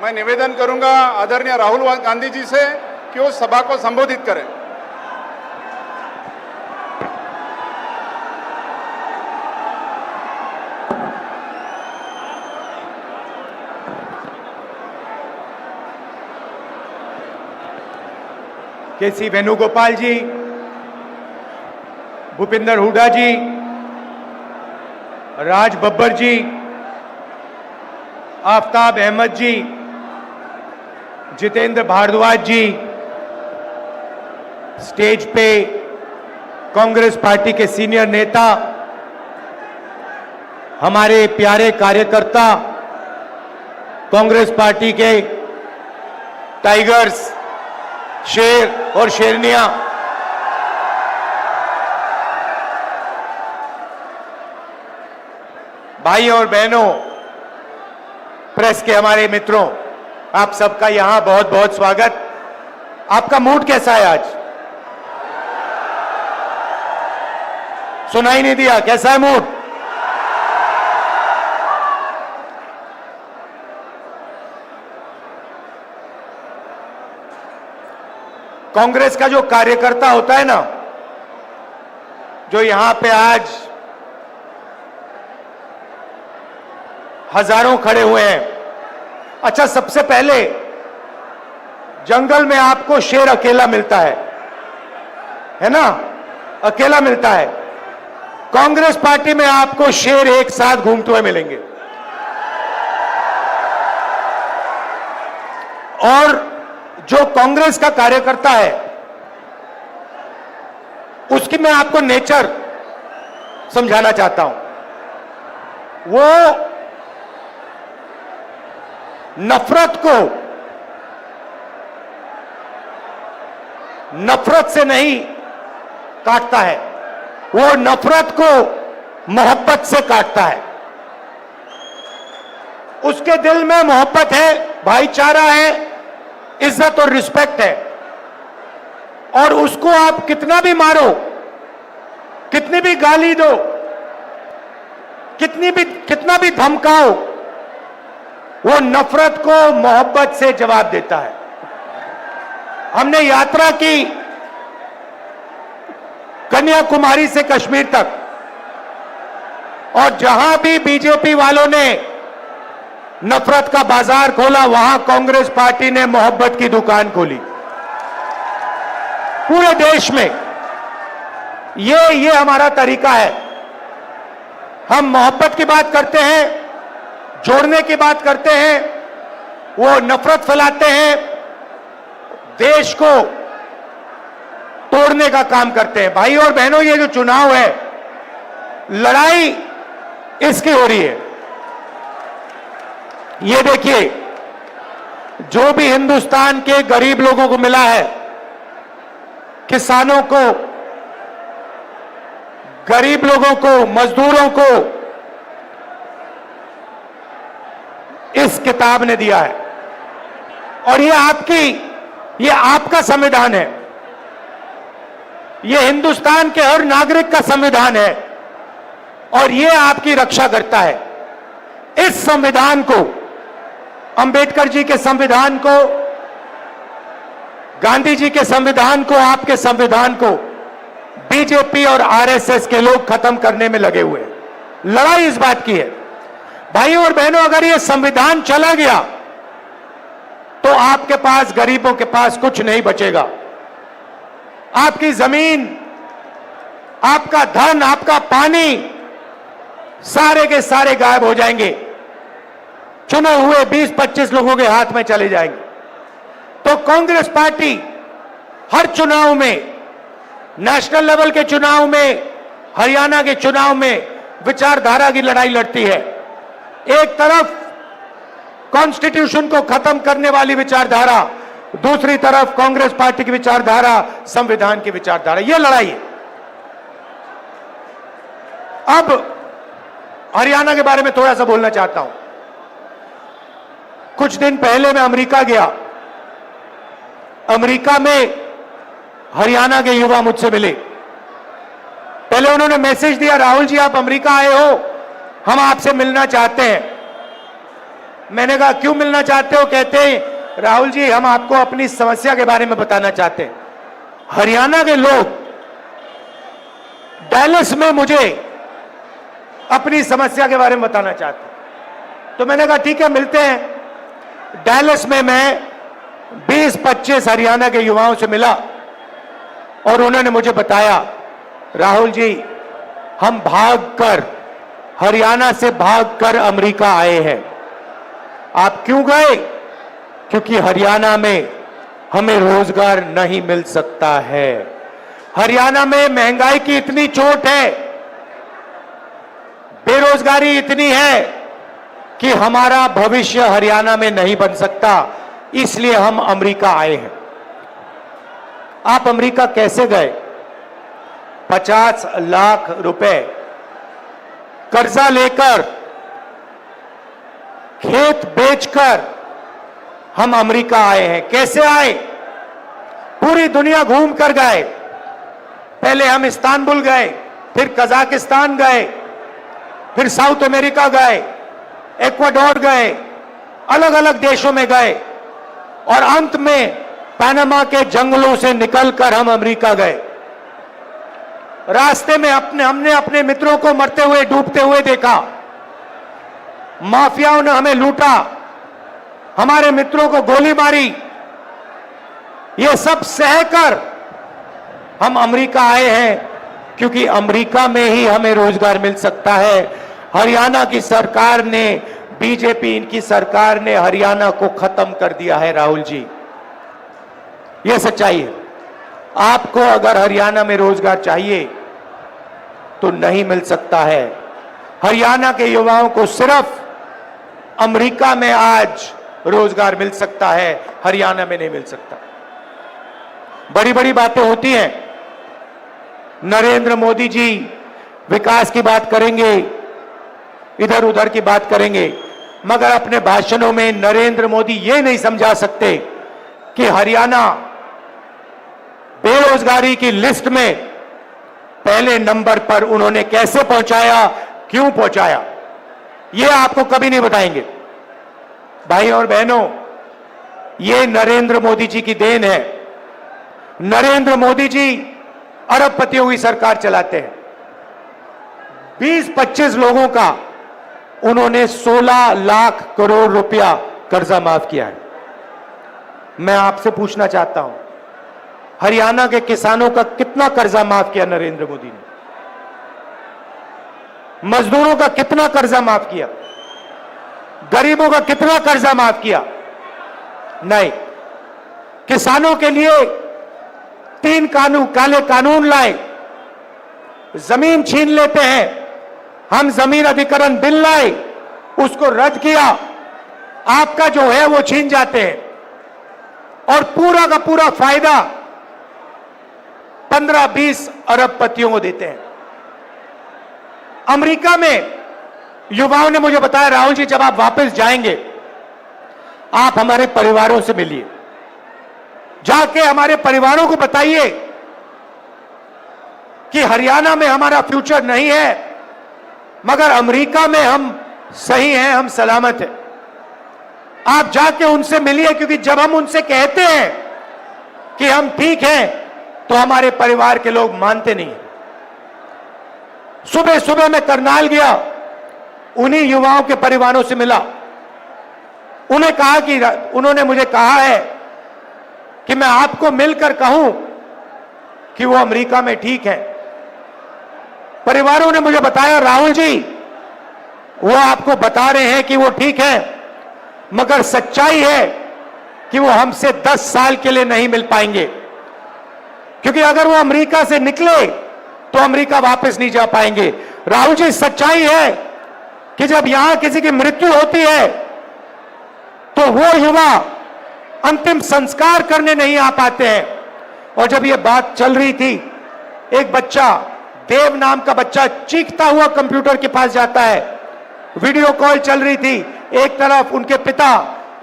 मैं निवेदन करूंगा आदरणीय राहुल गांधी जी से कि वो सभा को संबोधित करें। के.सी. वेणुगोपाल जी, भूपिंदर हुड्डा जी, राज बब्बर जी, आफ्ताब अहमद जी, जितेंद्र भारद्वाज जी, स्टेज पे कांग्रेस पार्टी के सीनियर नेता, हमारे प्यारे कार्यकर्ता, कांग्रेस पार्टी के टाइगर्स, शेर और शेरनियां, भाई और बहनों, प्रेस के हमारे मित्रों, आप सबका यहां बहुत बहुत स्वागत। आपका मूड कैसा है आज? सुनाई नहीं दिया, कैसा है मूड? कांग्रेस का जो कार्यकर्ता होता है ना, जो यहां पे आज हजारों खड़े हुए हैं। अच्छा, सबसे पहले जंगल में आपको शेर अकेला मिलता है ना? अकेला मिलता है। कांग्रेस पार्टी में आपको शेर एक साथ घूमते हुए मिलेंगे। और जो कांग्रेस का कार्यकर्ता है, उसकी मैं आपको नेचर समझाना चाहता हूं। वो नफरत से नहीं काटता है, वो नफरत को मोहब्बत से काटता है। उसके दिल में मोहब्बत है, भाईचारा है, इज्जत और रिस्पेक्ट है। और उसको आप कितना भी मारो, कितनी भी गाली दो, कितना भी धमकाओ, वो नफरत को मोहब्बत से जवाब देता है। हमने यात्रा की कन्याकुमारी से कश्मीर तक, और जहां भी बीजेपी वालों ने नफरत का बाजार खोला, वहां कांग्रेस पार्टी ने मोहब्बत की दुकान खोली। पूरे देश में ये हमारा तरीका है। हम मोहब्बत की बात करते हैं, जोड़ने की बात करते हैं, वो नफरत फैलाते हैं, देश को तोड़ने का काम करते हैं। भाई और बहनों, ये जो चुनाव है, लड़ाई इसकी हो रही है। ये देखिए, जो भी हिंदुस्तान के गरीब लोगों को मिला है, किसानों को, गरीब लोगों को, मजदूरों को, इस किताब ने दिया है। और ये आपका संविधान है, ये हिंदुस्तान के हर नागरिक का संविधान है, और ये आपकी रक्षा करता है। इस संविधान को, अंबेडकर जी के संविधान को, गांधी जी के संविधान को, आपके संविधान को बीजेपी और आरएसएस के लोग खत्म करने में लगे हुए हैं। लड़ाई इस बात की है। भाई और बहनों, अगर ये संविधान चला गया तो आपके पास, गरीबों के पास कुछ नहीं बचेगा। आपकी जमीन, आपका धन, आपका पानी, सारे के सारे गायब हो जाएंगे। चुने हुए 20-25 लोगों के हाथ में चले जाएंगे। तो कांग्रेस पार्टी हर चुनाव में, नेशनल लेवल के चुनाव में, हरियाणा के चुनाव में विचारधारा की लड़ाई लड़ती है। एक तरफ कॉन्स्टिट्यूशन को खत्म करने वाली विचारधारा, दूसरी तरफ कांग्रेस पार्टी की विचारधारा, संविधान की विचारधारा। यह लड़ाई है। अब हरियाणा के बारे में थोड़ा सा बोलना चाहता हूं। कुछ दिन पहले मैं अमेरिका गया। अमेरिका में हरियाणा के युवा मुझसे मिले। पहले उन्होंने मैसेज दिया, राहुल जी आप अमेरिका आए हो, हम आपसे मिलना चाहते हैं। मैंने कहा क्यों मिलना चाहते हो? कहते हैं राहुल जी हम आपको अपनी समस्या के बारे में बताना चाहते हैं। हरियाणा के लोग डैलस में मुझे अपनी समस्या के बारे में बताना चाहते हैं। तो मैंने कहा ठीक है मिलते हैं। डैलस में मैं 20-25 हरियाणा के युवाओं से मिला और उन्होंने मुझे बताया राहुल जी हम भागकर हरियाणा से भागकर अमेरिका आए हैं। आप क्यों गए? क्योंकि हरियाणा में हमें रोजगार नहीं मिल सकता है। हरियाणा में महंगाई की इतनी चोट है, बेरोजगारी इतनी है कि हमारा भविष्य हरियाणा में नहीं बन सकता, इसलिए हम अमेरिका आए हैं। आप अमेरिका कैसे गए? 50 लाख रुपए कर्जा लेकर, खेत बेचकर हम अमेरिका आए हैं। कैसे आए? पूरी दुनिया घूम कर गए। पहले हम इस्तांबुल गए, फिर कजाकिस्तान गए, फिर साउथ अमेरिका गए, इक्वाडोर गए, अलग अलग देशों में गए और अंत में पनामा के जंगलों से निकलकर हम अमेरिका गए। रास्ते में हमने अपने मित्रों को मरते हुए डूबते हुए देखा। माफियाओं ने हमें लूटा, हमारे मित्रों को गोली मारी। ये सब सहकर हम अमेरिका आए हैं क्योंकि अमेरिका में ही हमें रोजगार मिल सकता है। हरियाणा की सरकार ने, बीजेपी इनकी सरकार ने हरियाणा को खत्म कर दिया है राहुल जी। यह सच्चाई है। आपको अगर हरियाणा में रोजगार चाहिए तो नहीं मिल सकता है। हरियाणा के युवाओं को सिर्फ अमेरिका में आज रोजगार मिल सकता है, हरियाणा में नहीं मिल सकता। बड़ी बड़ी बातें होती हैं। नरेंद्र मोदी जी विकास की बात करेंगे, इधर उधर की बात करेंगे, मगर अपने भाषणों में नरेंद्र मोदी ये नहीं समझा सकते कि हरियाणा बेरोजगारी की लिस्ट में पहले नंबर पर उन्होंने कैसे पहुंचाया, क्यों पहुंचाया, ये आपको कभी नहीं बताएंगे। भाई और बहनों, ये नरेंद्र मोदी जी की देन है। नरेंद्र मोदी जी अरबपतियों की सरकार चलाते हैं। 20-25 लोगों का उन्होंने 16 लाख करोड़ रुपया कर्जा माफ किया है। मैं आपसे पूछना चाहता हूं, हरियाणा के किसानों का कितना कर्जा माफ किया नरेंद्र मोदी ने? मजदूरों का कितना कर्जा माफ किया? गरीबों का कितना कर्जा माफ किया? नहीं। किसानों के लिए 3 काले कानून लाए। जमीन छीन लेते हैं, हम जमीन अधिग्रहण बिल लाए, उसको रद्द किया, आपका जो है वो छीन जाते हैं और पूरा का पूरा फायदा 15-20 अरबपतियों को देते हैं। अमेरिका में युवाओं ने मुझे बताया राहुल जी जब आप वापस जाएंगे आप हमारे परिवारों से मिलिए, जाके हमारे परिवारों को बताइए कि हरियाणा में हमारा फ्यूचर नहीं है मगर अमेरिका में हम सही हैं, हम सलामत हैं। आप जाके उनसे मिलिए, क्योंकि जब हम उनसे कहते हैं कि हम ठीक हैं तो हमारे परिवार के लोग मानते नहीं। सुबह सुबह मैं करनाल गया, उन्हीं युवाओं के परिवारों से मिला। उन्होंने मुझे कहा है कि मैं आपको मिलकर कहूं कि वो अमेरिका में ठीक है। परिवारों ने मुझे बताया राहुल जी वो आपको बता रहे हैं कि वो ठीक है, मगर सच्चाई है कि वो हमसे 10 साल के लिए नहीं मिल पाएंगे, क्योंकि अगर वो अमेरिका से निकले तो अमेरिका वापस नहीं जा पाएंगे। राहुल जी सच्चाई है कि जब यहां किसी की मृत्यु होती है तो वो युवा अंतिम संस्कार करने नहीं आ पाते हैं। और जब ये बात चल रही थी, एक बच्चा, देव नाम का बच्चा, चीखता हुआ कंप्यूटर के पास जाता है। वीडियो कॉल चल रही थी, एक तरफ उनके पिता,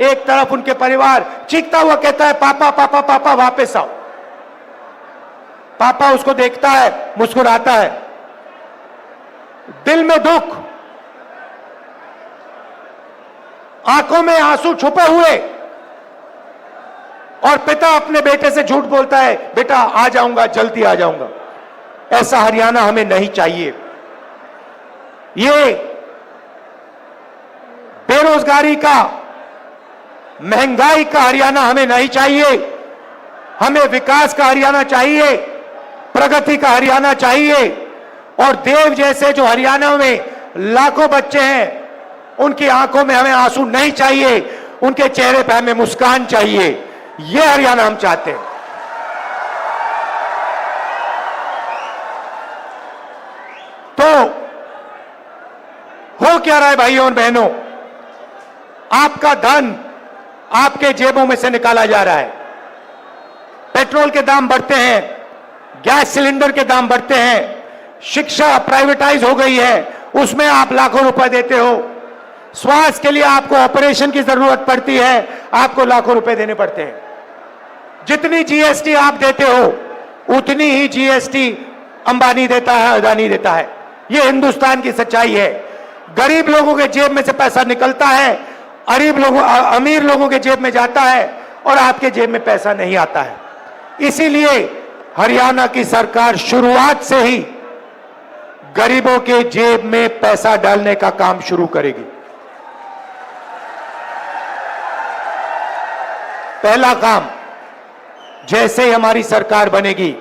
एक तरफ उनके परिवार, चीखता हुआ कहता है पापा पापा पापा वापस आओ। पापा उसको देखता है, मुस्कुराता है, दिल में दुख। आंखों में आंसू छुपे हुए, और पिता अपने बेटे से झूठ बोलता है, बेटा आ जाऊंगा, जल्दी आ जाऊंगा। ऐसा हरियाणा हमें नहीं चाहिए। ये बेरोजगारी का, महंगाई का हरियाणा हमें नहीं चाहिए। हमें विकास का हरियाणा चाहिए, प्रगति का हरियाणा चाहिए। और देव जैसे जो हरियाणा में लाखों बच्चे हैं, उनकी आंखों में हमें आंसू नहीं चाहिए, उनके चेहरे पर हमें मुस्कान चाहिए। यह हरियाणा हम चाहते हैं। तो हो क्या रहा है भाइयों और बहनों? आपका धन आपके जेबों में से निकाला जा रहा है। पेट्रोल के दाम बढ़ते हैं, गैस सिलेंडर के दाम बढ़ते हैं, शिक्षा प्राइवेटाइज हो गई है, उसमें आप लाखों रुपए देते हो। स्वास्थ्य के लिए आपको ऑपरेशन की जरूरत पड़ती है, आपको लाखों रुपए देने पड़ते हैं। जितनी जीएसटी आप देते हो, उतनी ही जीएसटी अंबानी देता है, अदानी देता है। यह हिंदुस्तान की सच्चाई है। गरीब लोगों के जेब में से पैसा निकलता है, अमीर लोगों के जेब में जाता है, और आपके जेब में पैसा नहीं आता है। इसीलिए हरियाणा की सरकार शुरुआत से ही गरीबों के जेब में पैसा डालने का काम शुरू करेगी। पहला काम, जैसे ही हमारी सरकार बनेगी,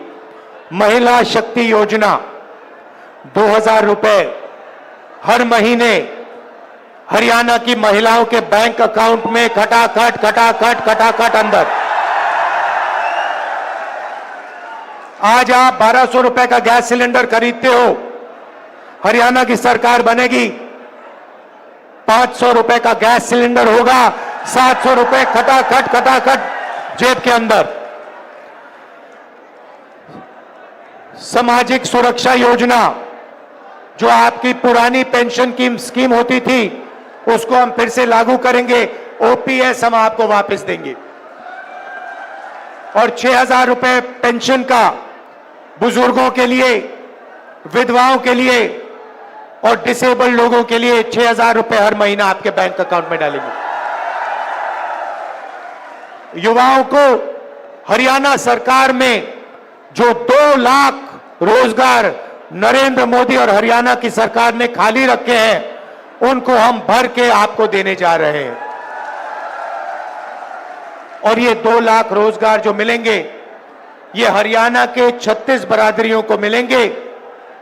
महिला शक्ति योजना 2000 रुपए हर महीने हरियाणा की महिलाओं के बैंक अकाउंट में खटाखट अंदर। आज आप 1200 रुपए का गैस सिलेंडर खरीदते हो, हरियाणा की सरकार बनेगी, 500 रुपए का गैस सिलेंडर होगा, 700 रुपए खटाखट जेब के अंदर। सामाजिक सुरक्षा योजना, जो आपकी पुरानी पेंशन की स्कीम होती थी, उसको हम फिर से लागू करेंगे। ओपीएस हम आपको वापस देंगे, और 6000 रुपए पेंशन का बुजुर्गों के लिए, विधवाओं के लिए और डिसेबल्ड लोगों के लिए 6000 रुपए हर महीना आपके बैंक अकाउंट में डालेंगे। युवाओं को हरियाणा सरकार में जो 2 लाख रोजगार नरेंद्र मोदी और हरियाणा की सरकार ने खाली रखे हैं, उनको हम भर के आपको देने जा रहे हैं। और ये 2 लाख रोजगार जो मिलेंगे, ये हरियाणा के 36 बरादरियों को मिलेंगे।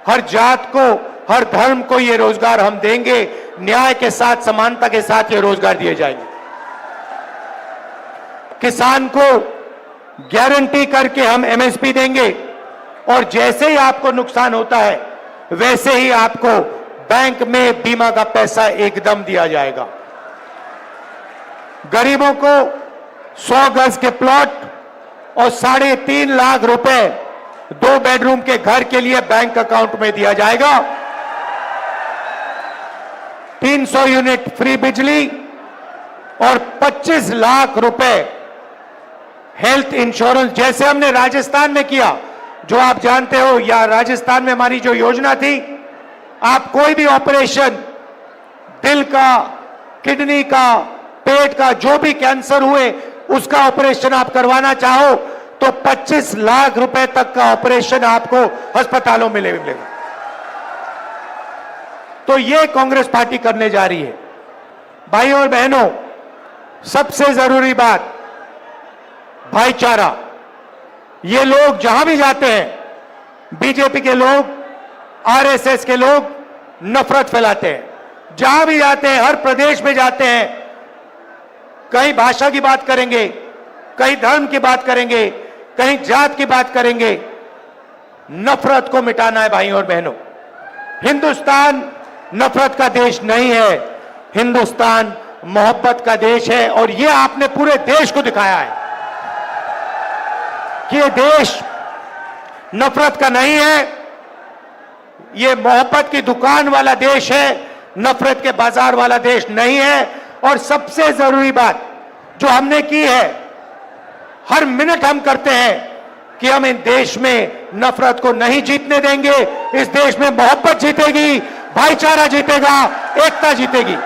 हर जात को, हर धर्म को ये रोजगार हम देंगे। न्याय के साथ, समानता के साथ ये रोजगार दिए जाएंगे। किसान को गारंटी करके हम एमएसपी देंगे, और जैसे ही आपको नुकसान होता है, वैसे ही आपको बैंक में बीमा का पैसा एकदम दिया जाएगा। गरीबों को 100 गज के प्लॉट और 3.5 लाख रुपए 2 बेडरूम के घर के लिए बैंक अकाउंट में दिया जाएगा। 300 यूनिट फ्री बिजली और 25 लाख रुपए हेल्थ इंश्योरेंस, जैसे हमने राजस्थान में किया, जो आप जानते हो। या राजस्थान में हमारी जो योजना थी, आप कोई भी ऑपरेशन, दिल का, किडनी का, पेट का, जो भी कैंसर हुए, उसका ऑपरेशन आप करवाना चाहो तो 25 लाख रुपए तक का ऑपरेशन आपको अस्पतालों में मिलेगा। तो ये कांग्रेस पार्टी करने जा रही है। भाइयों और बहनों, सबसे जरूरी बात, भाईचारा। ये लोग जहां भी जाते हैं, बीजेपी के लोग, आरएसएस के लोग नफरत फैलाते हैं। जहां भी जाते हैं, हर प्रदेश में जाते हैं, कहीं भाषा की बात करेंगे, कहीं धर्म की बात करेंगे, कहीं जात की बात करेंगे। नफरत को मिटाना है भाइयों और बहनों। हिंदुस्तान नफरत का देश नहीं है, हिंदुस्तान मोहब्बत का देश है। और यह आपने पूरे देश को दिखाया है कि यह देश नफरत का नहीं है, यह मोहब्बत की दुकान वाला देश है, नफरत के बाजार वाला देश नहीं है। और सबसे जरूरी बात जो हमने की है, हर मिनट हम करते हैं कि हम इन देश में नफरत को नहीं जीतने देंगे। इस देश में मोहब्बत जीतेगी, भाईचारा जीतेगा, एकता जीतेगी।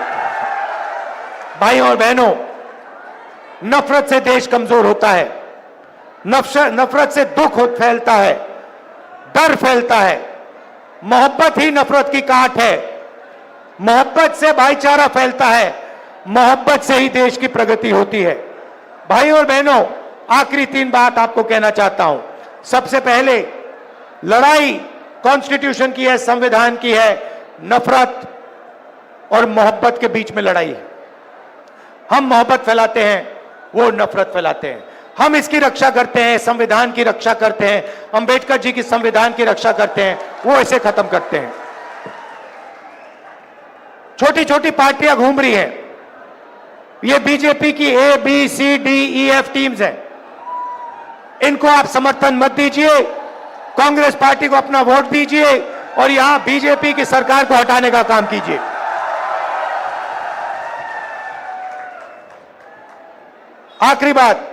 भाइयों और बहनों, नफरत से देश कमजोर होता है, नफरत से दुख फैलता है, डर फैलता है। मोहब्बत ही नफरत की काट है। मोहब्बत से भाईचारा फैलता है, मोहब्बत से ही देश की प्रगति होती है। भाइयों और बहनों, आखिरी 3 बात आपको कहना चाहता हूं। सबसे पहले, लड़ाई कॉन्स्टिट्यूशन की है, संविधान की है, नफरत और मोहब्बत के बीच में लड़ाई है। हम मोहब्बत फैलाते हैं, वो नफरत फैलाते हैं। हम इसकी रक्षा करते हैं, संविधान की रक्षा करते हैं, अंबेडकर जी की संविधान की रक्षा करते हैं, वो इसे खत्म करते हैं। छोटी छोटी पार्टियां घूम रही हैं, ये बीजेपी की A B C D E F teams हैं। इनको आप समर्थन मत दीजिए, कांग्रेस पार्टी को अपना वोट दीजिए और यहां बीजेपी की सरकार को हटाने का काम कीजिए। आखिरी बात,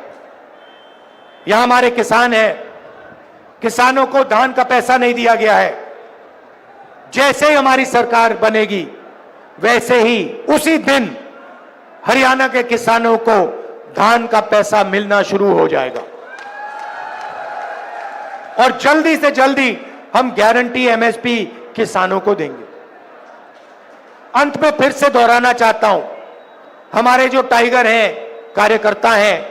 यहां हमारे किसान हैं, किसानों को धान का पैसा नहीं दिया गया है। जैसे ही हमारी सरकार बनेगी, वैसे ही उसी दिन हरियाणा के किसानों को धान का पैसा मिलना शुरू हो जाएगा और जल्दी से जल्दी हम गारंटी एमएसपी किसानों को देंगे। अंत में फिर से दोहराना चाहता हूं, हमारे जो टाइगर हैं, कार्यकर्ता हैं,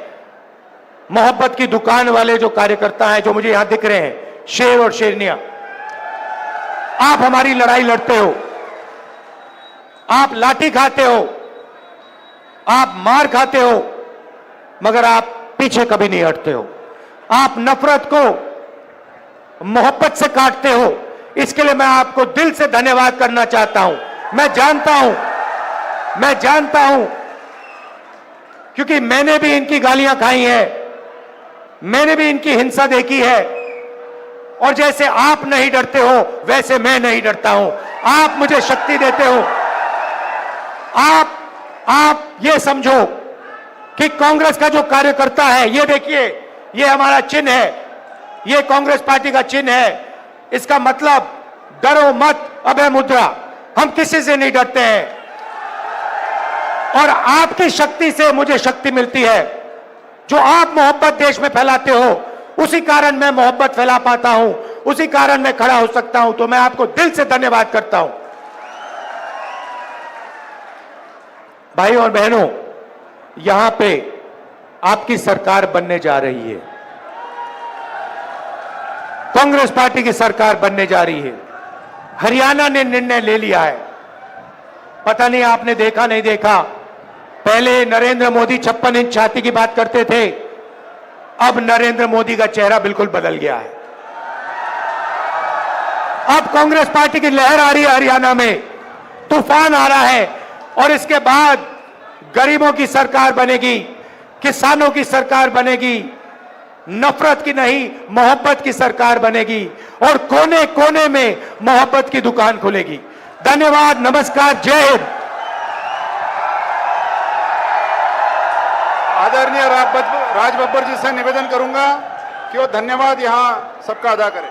मोहब्बत की दुकान वाले जो कार्यकर्ता हैं, जो मुझे यहां दिख रहे हैं, शेर और शेरनियां, आप हमारी लड़ाई लड़ते हो, आप लाठी खाते हो, आप मार खाते हो, मगर आप पीछे कभी नहीं हटते हो। आप नफरत को मोहब्बत से काटते हो। इसके लिए मैं आपको दिल से धन्यवाद करना चाहता हूं। मैं जानता हूं क्योंकि मैंने भी इनकी गालियां खाई हैं, मैंने भी इनकी हिंसा देखी है, और जैसे आप नहीं डरते हो, वैसे मैं नहीं डरता हूं। आप मुझे शक्ति देते हो। आप ये समझो कि कांग्रेस का जो कार्यकर्ता है, ये देखिए, ये हमारा चिन्ह है, ये कांग्रेस पार्टी का चिन्ह है। इसका मतलब डरो मत, अभय मुद्रा। हम किसी से नहीं डरते हैं और आपकी शक्ति से मुझे शक्ति मिलती है। जो आप मोहब्बत देश में फैलाते हो, उसी कारण मैं मोहब्बत फैला पाता हूं, उसी कारण मैं खड़ा हो सकता हूं। तो मैं आपको दिल से धन्यवाद करता हूं। भाइयों और बहनों, यहां पे आपकी सरकार बनने जा रही है, कांग्रेस पार्टी की सरकार बनने जा रही है। हरियाणा ने निर्णय ले लिया है। पता नहीं आपने देखा नहीं देखा, पहले नरेंद्र मोदी 56 इंच छाती की बात करते थे, अब नरेंद्र मोदी का चेहरा बिल्कुल बदल गया है। अब कांग्रेस पार्टी की लहर आ रही है, हरियाणा में तूफान आ रहा है, और इसके बाद गरीबों की सरकार बनेगी, किसानों की सरकार बनेगी, नफरत की नहीं, मोहब्बत की सरकार बनेगी, और कोने कोने में मोहब्बत की दुकान खुलेगी। धन्यवाद, नमस्कार, जय हिंद। आदरणीय राज बब्बर जी से निवेदन करूंगा कि वो धन्यवाद यहां सबका अदा करें।